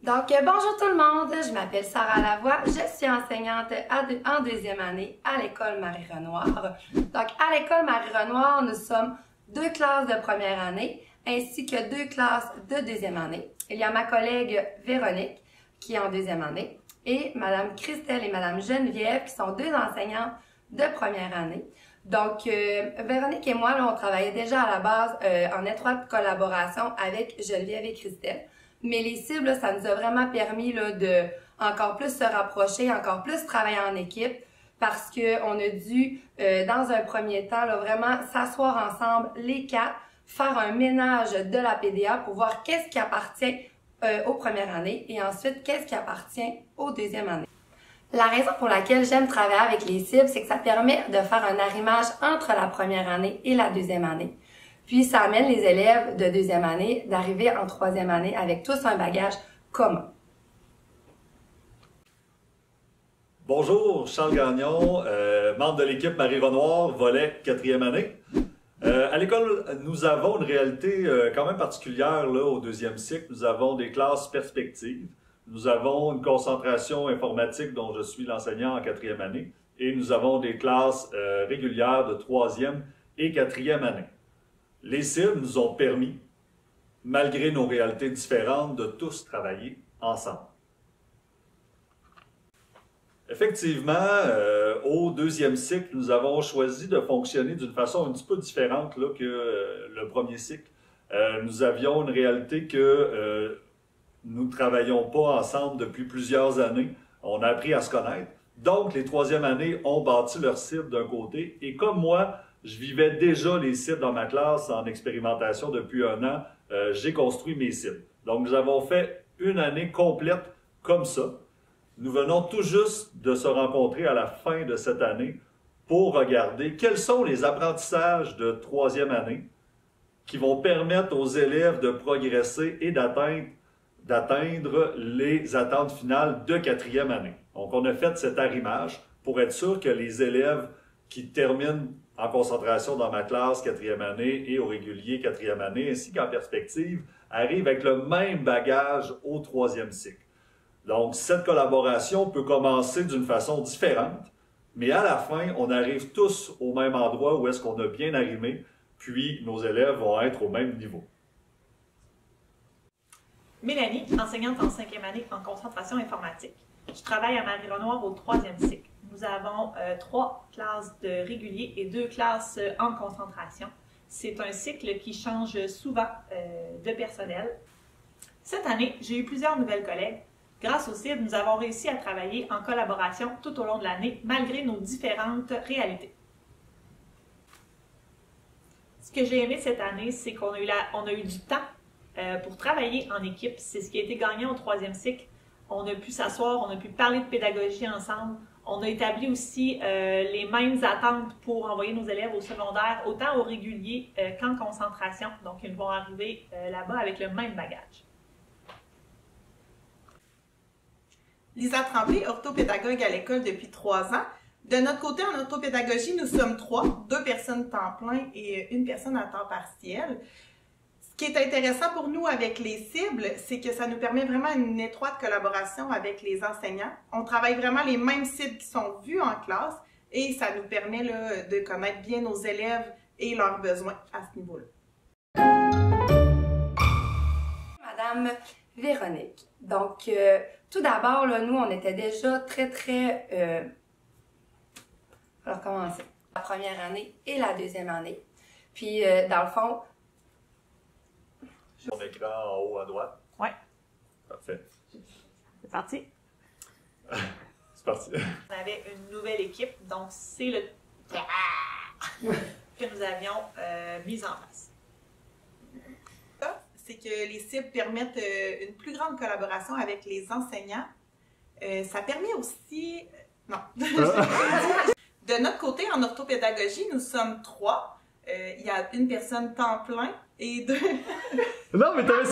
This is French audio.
Bonjour tout le monde, je m'appelle Sarah Lavoie, je suis enseignante en deuxième année à l'école Marie-Renoir. Donc, à l'école Marie-Renoir, nous sommes 2 classes de première année ainsi que 2 classes de deuxième année. Il y a ma collègue Véronique qui est en deuxième année et Madame Christelle et Madame Geneviève qui sont 2 enseignantes de première année. Donc, Véronique et moi, là, on travaillait déjà à la base en étroite collaboration avec Geneviève et Christelle. Mais les cibles, là, ça nous a vraiment permis là, de encore plus se rapprocher, encore plus travailler en équipe parce qu'on a dû, dans un premier temps, là, vraiment s'asseoir ensemble, les 4, faire un ménage de la PDA pour voir qu'est-ce qui appartient aux premières années et ensuite qu'est-ce qui appartient aux deuxième année. La raison pour laquelle j'aime travailler avec les cibles, c'est que ça permet de faire un arrimage entre la première année et la deuxième année. Puis, ça amène les élèves de deuxième année d'arriver en troisième année avec tous un bagage commun. Bonjour, Charles Gagnon, membre de l'équipe Marie-Renoir, volet quatrième année. À l'école, nous avons une réalité quand même particulière là, au deuxième cycle. Nous avons des classes perspectives. Nous avons une concentration informatique dont je suis l'enseignant en quatrième année. Et nous avons des classes régulières de troisième et quatrième année. Les cibles nous ont permis, malgré nos réalités différentes, de tous travailler ensemble. Effectivement, au deuxième cycle, nous avons choisi de fonctionner d'une façon un petit peu différente là, que le premier cycle. Nous avions une réalité que nous ne travaillions pas ensemble depuis plusieurs années. On a appris à se connaître. Donc, les troisièmes années ont bâti leur cible d'un côté. Et comme moi, je vivais déjà les cibles dans ma classe en expérimentation depuis un an. J'ai construit mes cibles. Donc, nous avons fait une année complète comme ça. Nous venons tout juste de se rencontrer à la fin de cette année pour regarder quels sont les apprentissages de troisième année qui vont permettre aux élèves de progresser et d'atteindre les attentes finales de quatrième année. Donc, on a fait cet arrimage pour être sûr que les élèves qui terminent en concentration dans ma classe quatrième année et au régulier quatrième année, ainsi qu'en perspective, arrivent avec le même bagage au troisième cycle. Donc, cette collaboration peut commencer d'une façon différente, mais à la fin, on arrive tous au même endroit où est-ce qu'on a bien arrimé, puis nos élèves vont être au même niveau. Mélanie, enseignante en 5e année en concentration informatique. Je travaille à Marie-Renoir au 3e cycle. Nous avons 3 classes de régulier et 2 classes en concentration. C'est un cycle qui change souvent de personnel. Cette année, j'ai eu plusieurs nouvelles collègues. Grâce au CIB, nous avons réussi à travailler en collaboration tout au long de l'année, malgré nos différentes réalités. Ce que j'ai aimé cette année, c'est qu'on a eu du temps pour travailler en équipe. C'est ce qui a été gagnant au 3e cycle. On a pu s'asseoir, on a pu parler de pédagogie ensemble. On a établi aussi les mêmes attentes pour envoyer nos élèves au secondaire, autant au régulier qu'en concentration. Donc, ils vont arriver là-bas avec le même bagage. Lisa Tremblay, orthopédagogue à l'école depuis 3 ans. De notre côté, en orthopédagogie, nous sommes 3, 2 personnes temps plein et 1 personne à temps partiel. Ce qui est intéressant pour nous avec les cibles, c'est que ça nous permet vraiment une étroite collaboration avec les enseignants. On travaille vraiment les mêmes cibles qui sont vues en classe et ça nous permet là, de connaître bien nos élèves et leurs besoins à ce niveau-là. Madame Véronique. Donc, tout d'abord, nous, on était déjà très... Alors, commencer. La première année et la deuxième année. Puis, dans le fond... Mon écran en haut à droite. Oui. Parfait. C'est parti. C'est parti. On avait une nouvelle équipe, donc c'est le que nous avions mis en place. C'est que les cibles permettent une plus grande collaboration avec les enseignants. Ça permet aussi... Non. De notre côté, en orthopédagogie, nous sommes 3. Il y a 1 personne temps plein et 2... Non, mais t'avais